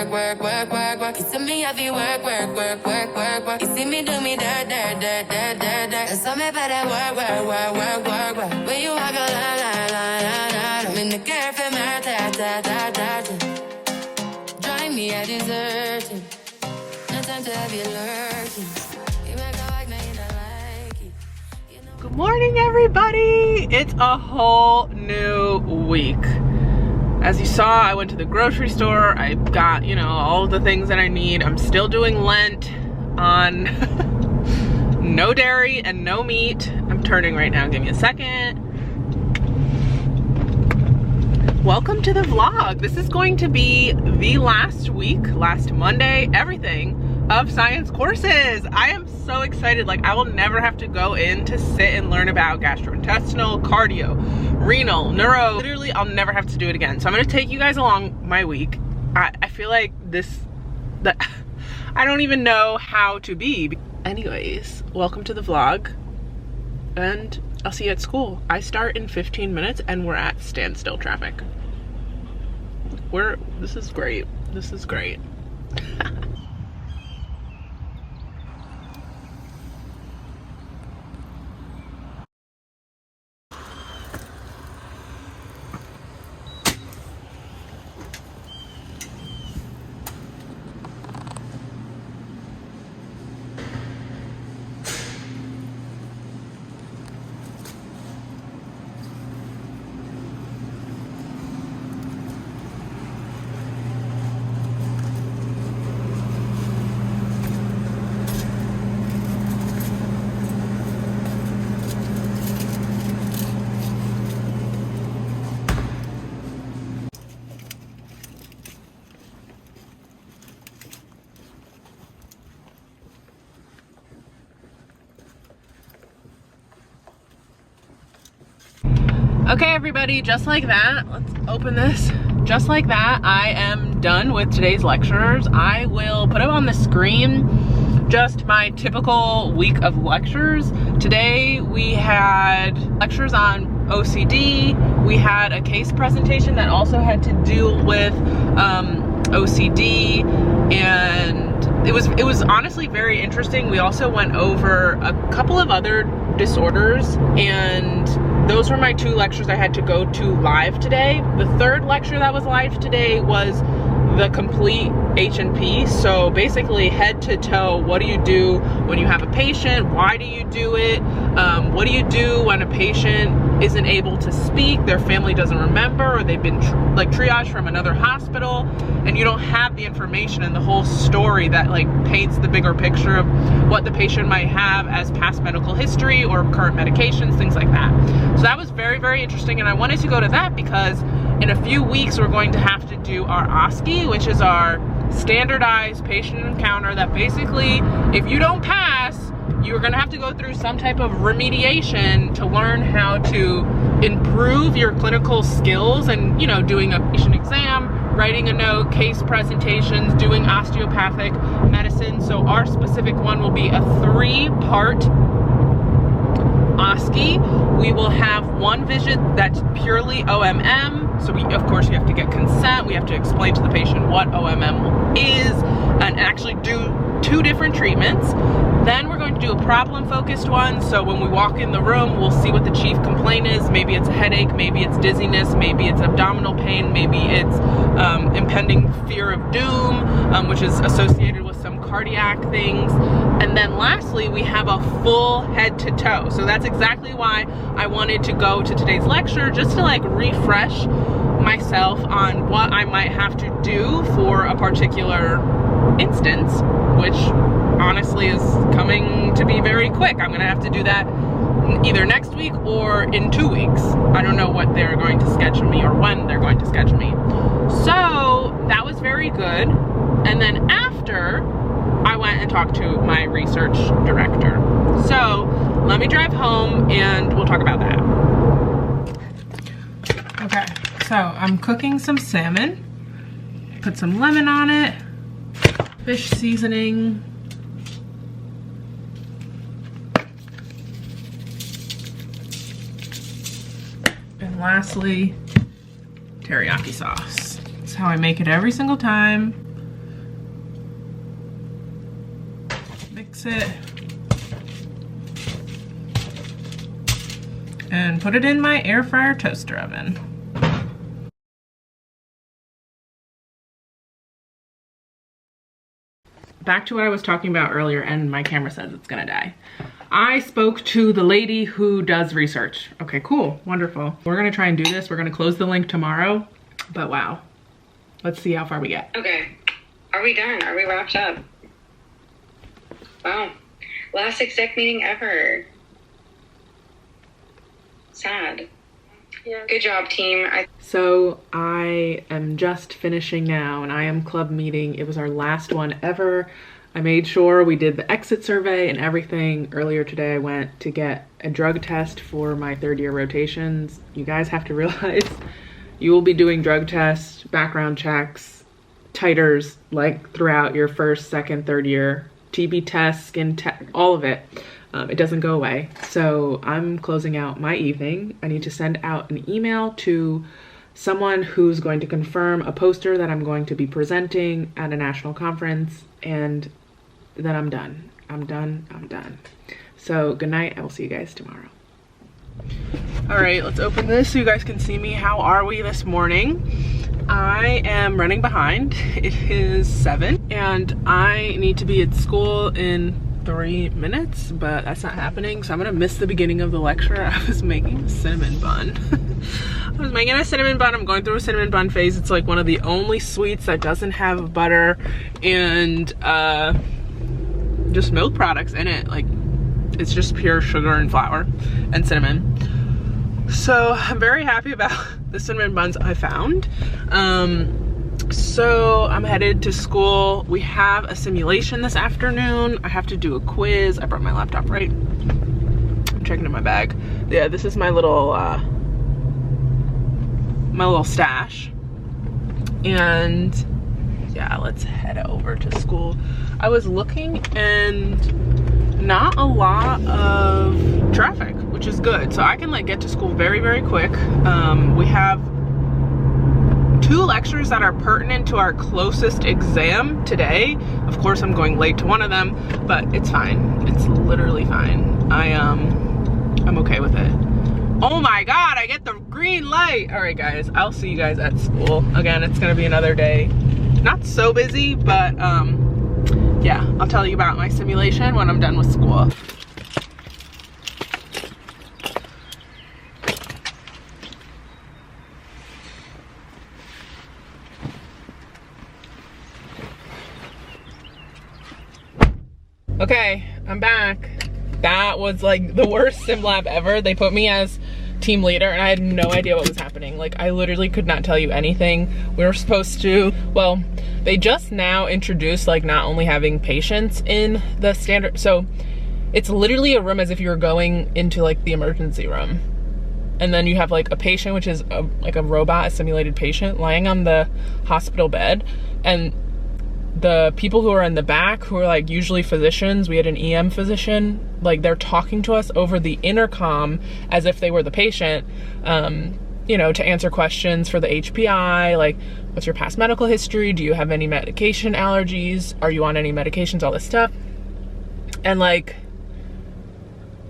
work, work, work, work, work. You see me have you work, work, work, work, work, work. You see me do me dirt, dirt, dirt, dirt, dirt, dirt. And so me better work, work, work, work, work, work. When you walk a line, line, line, line, line. I'm in the cafe, my ta, ta, ta, ta, ta. Drive me a desertion. No time to have you lurking. You make a like, now you not like it. You know. Good morning, everybody. It's a whole new week. As you saw, I went to the grocery store. I got, you know, all of the things that I need. I'm still doing Lent on no dairy and no meat. I'm turning right now. Give me a second. Welcome to the vlog. This is going to be the last week, last Monday, everything of science courses. I am so excited. Like, I will never have to go in to sit and learn about gastrointestinal, cardio, renal, neuro. Literally, I'll never have to do it again. So I'm gonna take you guys along my week. I feel like I don't even know how to be. Anyways, welcome to the vlog, and I'll see you at school. I start in 15 minutes and we're at standstill traffic. This is great. This is great. Okay, everybody, just like that, let's open this. Just like that, I am done with today's lectures. I will put up on the screen just my typical week of lectures. Today we had lectures on OCD. We had a case presentation that also had to do with OCD, and it was honestly very interesting. We also went over a couple of other disorders, and those were my two lectures I had to go to live today. The third lecture that was live today was the complete H&P. So basically head to toe, what do you do when you have a patient? Why do you do it? What do you do when a patient isn't able to speak, their family doesn't remember, or they've been triaged from another hospital, and you don't have the information and the whole story that like paints the bigger picture of what the patient might have as past medical history or current medications, things like that. So that was very, very interesting, and I wanted to go to that because in a few weeks we're going to have to do our OSCE, which is our standardized patient encounter that basically, if you don't pass, you're gonna have to go through some type of remediation to learn how to improve your clinical skills and, you know, doing a patient exam, writing a note, case presentations, doing osteopathic medicine. So our specific one will be a 3-part OSCE. We will have one visit that's purely OMM. So of course you have to get consent. We have to explain to the patient what OMM is and actually do 2 different treatments. Then we're going to do a problem-focused one. So when we walk in the room, we'll see what the chief complaint is. Maybe it's a headache, maybe it's dizziness, maybe it's abdominal pain, maybe it's impending fear of doom, which is associated with some cardiac things. And then lastly, we have a full head to toe. So that's exactly why I wanted to go to today's lecture, just to like refresh myself on what I might have to do for a particular instance, which honestly is coming to be very quick. I'm gonna have to do that either next week or in 2 weeks. I don't know what they're going to schedule me or when they're going to schedule me. So that was very good. And then after, I went and talked to my research director. So let me drive home and we'll talk about that. Okay, so I'm cooking some salmon. Put some lemon on it, fish seasoning, and lastly, teriyaki sauce. That's how I make it every single time. it and put it in my air fryer toaster oven. Back to what I was talking about earlier, and my camera says it's gonna die. I spoke to the lady who does research. Okay, cool, wonderful. We're gonna try and do this. We're gonna close the link tomorrow, but wow. Let's see how far we get. Okay, are we done? Are we wrapped up? Wow, last exec meeting ever. Sad. Yeah. Good job, team. So I am just finishing now, and I am club meeting. It was our last one ever. I made sure we did the exit survey and everything. Earlier today, I went to get a drug test for my third-year rotations. You guys have to realize you will be doing drug tests, background checks, titers, like throughout your first, second, third year, TB tests, skin test, all of it. It doesn't go away. So I'm closing out my evening. I need to send out an email to someone who's going to confirm a poster that I'm going to be presenting at a national conference, and then I'm done. I'm done. So good night. I will see you guys tomorrow. All right, let's open this so you guys can see me. How are we this morning? I am running behind. It is 7 and I need to be at school in 3 minutes, but that's not happening, so I'm gonna miss the beginning of the lecture. I was making a cinnamon bun. I was making a cinnamon bun. I'm going through a cinnamon bun phase. It's like one of the only sweets that doesn't have butter and just milk products in it. Like, it's just pure sugar and flour and cinnamon. So I'm very happy about the cinnamon buns I found. So I'm headed to school. We have a simulation this afternoon. I have to do a quiz. I brought my laptop, right? I'm checking in my bag. Yeah, this is my little stash. And yeah, let's head over to school. I was looking and not a lot of traffic, which is good. So I can like get to school very, very quick. We have 2 lectures that are pertinent to our closest exam today. Of course, I'm going late to one of them, but it's fine. It's literally fine. I'm okay with it. Oh my God, I get the green light. All right, guys, I'll see you guys at school. Again, it's gonna be another day. Not so busy, but yeah, I'll tell you about my simulation when I'm done with school. Okay, I'm back. That was like the worst sim lab ever. They put me as team leader and I had no idea what was happening. Like, I literally could not tell you anything. We were supposed to, well, they just now introduced like not only having patients in the standard, so it's literally a room as if you were going into like the emergency room. And then you have like a patient, which is like a robot, a simulated patient lying on the hospital bed. And the people who are in the back, who are like usually physicians, we had an EM physician, like they're talking to us over the intercom as if they were the patient, you know, to answer questions for the HPI, like what's your past medical history? Do you have any medication allergies? Are you on any medications? All this stuff. And like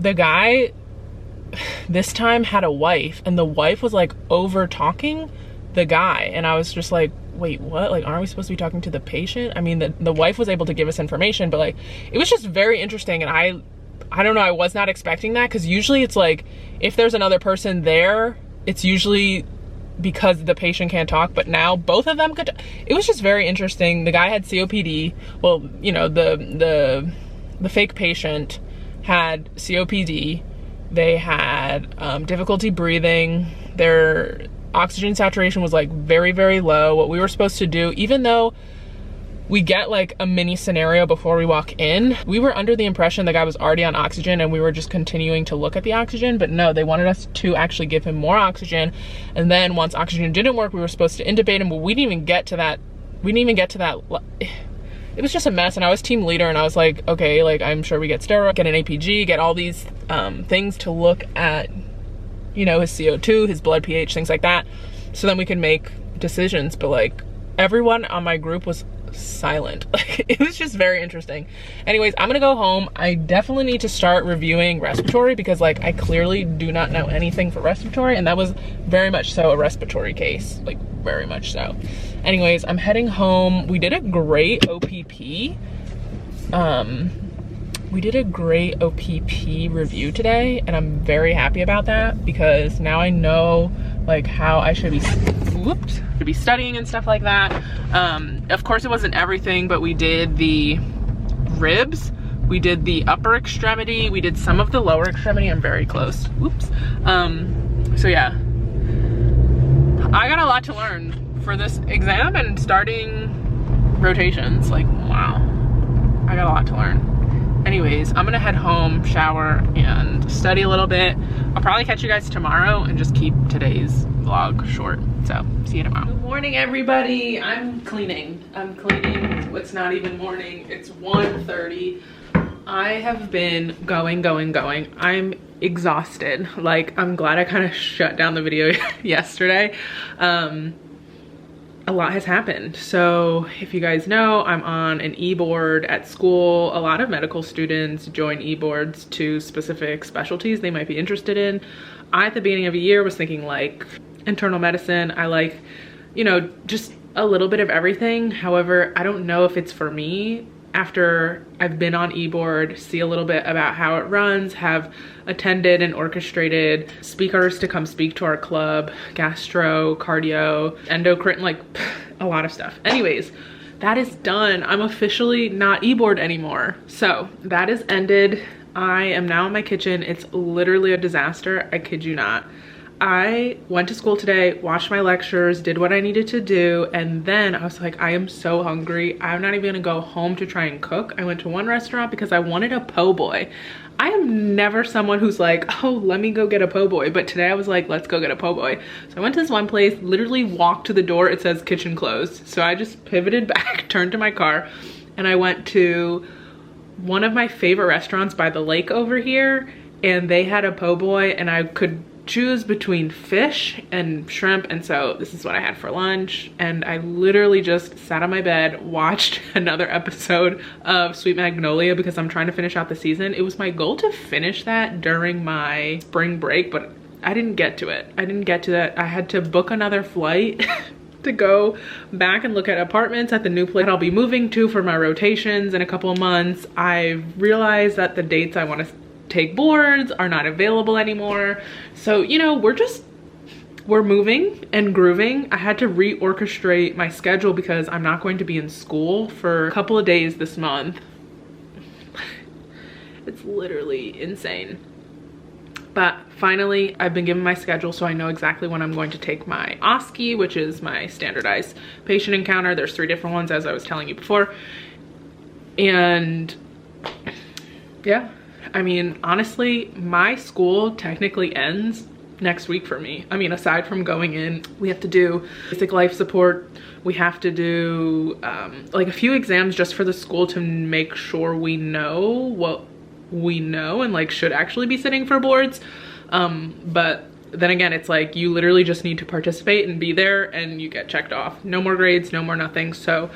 the guy this time had a wife, and the wife was like over talking the guy, and I was just like, wait, what? Like, aren't we supposed to be talking to the patient? I mean, the wife was able to give us information, but like, it was just very interesting. And I don't know, I was not expecting that, because usually it's like, if there's another person there, it's usually because the patient can't talk, but now both of them could. It was just very interesting. The guy had COPD. Well, you know, the fake patient had COPD. They had difficulty breathing. Their oxygen saturation was like very, very low. What we were supposed to do, even though we get like a mini scenario before we walk in, we were under the impression the guy was already on oxygen and we were just continuing to look at the oxygen, but no, they wanted us to actually give him more oxygen. And then once oxygen didn't work, we were supposed to intubate him, but we didn't even get to that. It was just a mess. And I was team leader and I was like, okay, like I'm sure we get steroid, get an APG, get all these things to look at, you know, his CO2, his blood pH, things like that, so then we can make decisions. But like, everyone on my group was silent. Like, it was just very interesting. Anyways, I'm gonna go home. I definitely need to start reviewing respiratory because like I clearly do not know anything for respiratory, and that was very much so a respiratory case, like very much so. Anyways, I'm heading home. We did a great OPP. We did a great OPP review today, and I'm very happy about that because now I know like how I should be studying and stuff like that. Of course it wasn't everything, but we did the ribs, we did the upper extremity, we did some of the lower extremity. I'm very close. Whoops. So yeah, I got a lot to learn for this exam and starting rotations. Like, wow, I got a lot to learn. Anyways, I'm gonna head home, shower, and study a little bit. I'll probably catch you guys tomorrow and just keep today's vlog short. So, see you tomorrow. Good morning, everybody. I'm cleaning. It's not even morning. It's 1:30. I have been going. I'm exhausted. Like, I'm glad I kind of shut down the video yesterday. A lot has happened. So if you guys know, I'm on an e-board at school. A lot of medical students join e-boards to specific specialties they might be interested in. I, at the beginning of the year, was thinking like internal medicine. I like, you know, just a little bit of everything. However, I don't know if it's for me. After I've been on e-board, see a little bit about how it runs, have attended and orchestrated speakers to come speak to our club, gastro, cardio, endocrine, like a lot of stuff. Anyways, that is done. I'm officially not e-board anymore. So that is ended. I am now in my kitchen. It's literally a disaster. I kid you not. I went to school today, watched my lectures, did what I needed to do, and then I was like, I am so hungry. I'm not even gonna go home to try and cook. I went to one restaurant because I wanted a po' boy. I am never someone who's like, oh, let me go get a po' boy. But today I was like, let's go get a po' boy. So I went to this one place, literally walked to the door, it says kitchen closed. So I just pivoted back, turned to my car, and I went to one of my favorite restaurants by the lake over here, and they had a po' boy, and I could choose between fish and shrimp, and so this is what I had for lunch. And I literally just sat on my bed, watched another episode of Sweet Magnolia because I'm trying to finish out the season. It was my goal to finish that during my spring break, but I didn't get to it. I had to book another flight to go back and look at apartments at the new place I'll be moving to for my rotations in a couple of months. I realized that the dates I want to take boards are not available anymore. So, you know, we're moving and grooving. I had to reorchestrate my schedule because I'm not going to be in school for a couple of days this month. It's literally insane. But finally, I've been given my schedule, so I know exactly when I'm going to take my OSCE, which is my standardized patient encounter. There's 3 different ones, as I was telling you before. And yeah, I mean, honestly, my school technically ends next week for me. I mean, aside from going in, we have to do basic life support. We have to do like a few exams just for the school to make sure we know what we know and like should actually be sitting for boards. But then again, it's like you literally just need to participate and be there and you get checked off. No more grades, no more nothing. So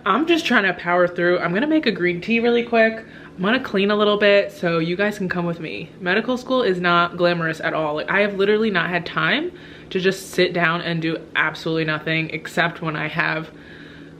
I'm just trying to power through. I'm gonna make a green tea really quick. I'm gonna clean a little bit so you guys can come with me. Medical school is not glamorous at all. Like, I have literally not had time to just sit down and do absolutely nothing except when I have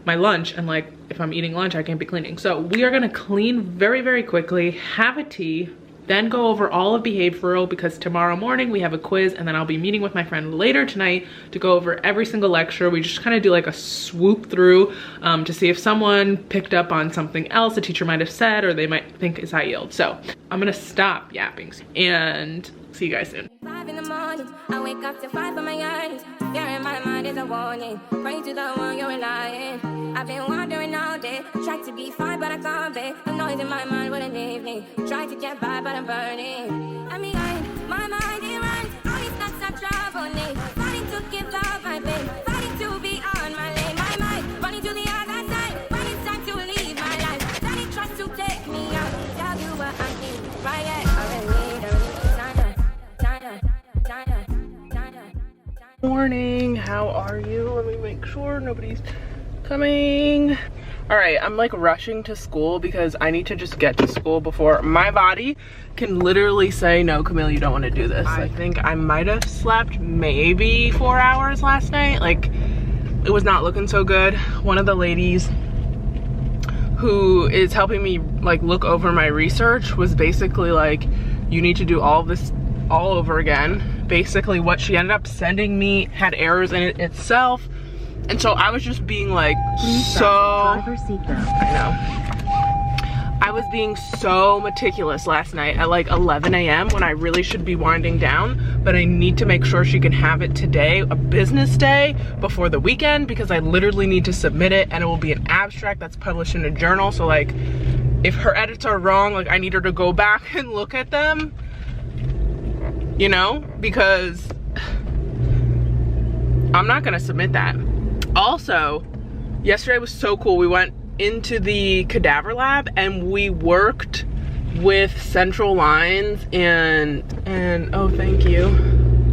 my lunch, and like if I'm eating lunch I can't be cleaning. So we are gonna clean very, very quickly, have a tea, then go over all of behavioral because tomorrow morning we have a quiz, and then I'll be meeting with my friend later tonight to go over every single lecture. We just kind of do like a swoop through to see if someone picked up on something else a teacher might have said or they might think is high yield. So I'm gonna stop yapping and see you guys soon. 5 in the morning, I wake up to 5 of my eyes. Fear in my mind is a warning. Pray to the one you're relying. I've been wandering all day. Tried to be fine, but I can't be. The noise in my mind wouldn't leave me. Tried to get by, but I'm burning. I'm behind, my mind it runs. All these thoughts are troubling me. Fighting to give up my pain. Fighting to be on my lane. My mind running to the other side. When it's time to leave my life. Then it tries to take me out. Tell you what I need. Right yet, I really Morning, how are you? Let me make sure nobody's coming. All right, I'm like rushing to school because I need to just get to school before my body can literally say, no, Camille, you don't want to do this. I think I might have slept maybe 4 hours last night. Like, it was not looking so good. One of the ladies who is helping me like look over my research was basically like, you need to do all of this all over again. Basically what she ended up sending me had errors in it itself. And so I was just being like I was being so meticulous last night at like 11 a.m. when I really should be winding down, but I need to make sure she can have it today, a business day before the weekend, because I literally need to submit it and it will be an abstract that's published in a journal. So like if her edits are wrong, like I need her to go back and look at them, you know, because I'm not gonna submit that. Also, yesterday was so cool. We went into the cadaver lab and we worked with central lines and oh, thank you.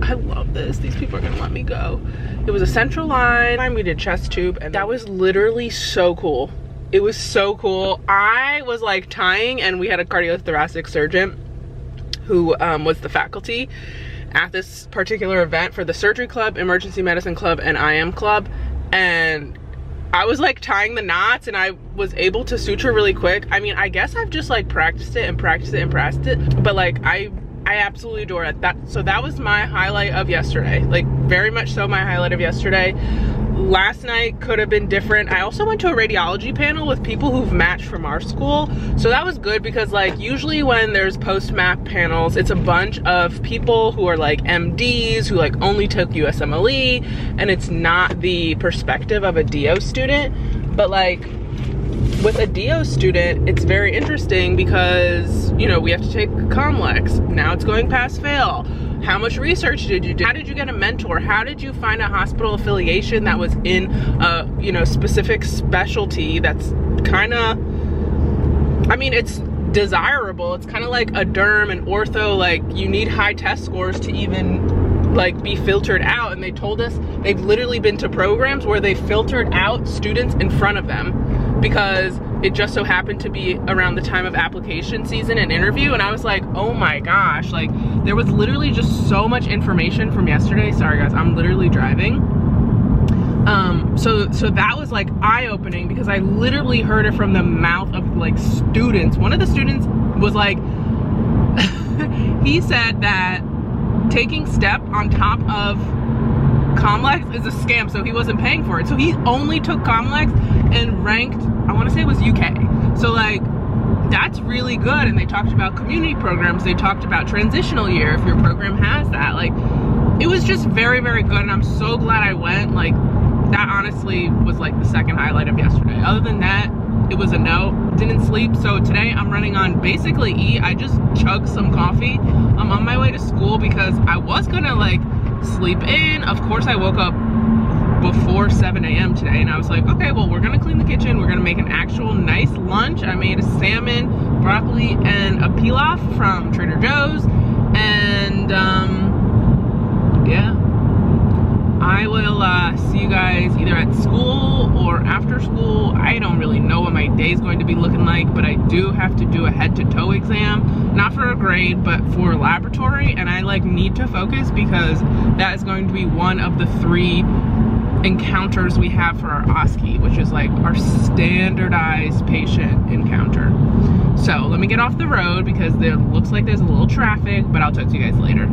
I love this. These people are gonna let me go. It was a central line. We did chest tube and that was literally so cool. It was so cool. I was like tying, and we had a cardiothoracic surgeon who was the faculty at this particular event for the surgery club, emergency medicine club, and IM club. And I was like tying the knots and I was able to suture really quick. I mean, I guess I've just like practiced it, but like I absolutely adore it. So that was my highlight of yesterday. Like very much so my highlight of yesterday. Last night could have been different. I also went to a radiology panel with people who've matched from our school. So that was good because like usually when there's post-MAP panels, it's a bunch of people who are like MDs who like only took USMLE, and it's not the perspective of a DO student. But like with a DO student, it's very interesting because, you know, we have to take COMLEX. Now it's going pass fail. How much research did you do? How did you get a mentor? How did you find a hospital affiliation that was in a, you know, specific specialty that's kind of, I mean, it's desirable. It's kind of like a derm and ortho, like you need high test scores to even like be filtered out. And they told us they've literally been to programs where they filtered out students in front of them because it just so happened to be around the time of application season and interview. And I was like, oh my gosh, like there was literally just so much information from yesterday. Sorry guys, I'm literally driving. So that was like eye-opening because I literally heard it from the mouth of like students. One of the students was like, he said that taking STEP on top of COMLEX is a scam, so he wasn't paying for it. So he only took COMLEX and ranked, I want to say it was UK. So like, that's really good. And they talked about community programs. They talked about transitional year, if your program has that. Like, it was just very, very good. And I'm so glad I went. Like, that honestly was like the second highlight of yesterday. Other than that, it was a no. Didn't sleep. So today I'm running on basically E. I just chugged some coffee. I'm on my way to school because I was gonna like sleep in. Of course I woke up before 7 a.m. today and I was like, okay, well, we're gonna clean the kitchen. We're gonna make an actual nice lunch. I made a salmon, broccoli, and a pilaf from Trader Joe's. And yeah, I will see you guys either at school or after school. I don't really know what my day is going to be looking like, but I do have to do a head-to-toe exam, not for a grade, but for laboratory. And I like need to focus because that is going to be one of the 3 encounters we have for our OSCE, which is like our standardized patient encounter. So let me get off the road because there looks like there's a little traffic, but I'll talk to you guys later.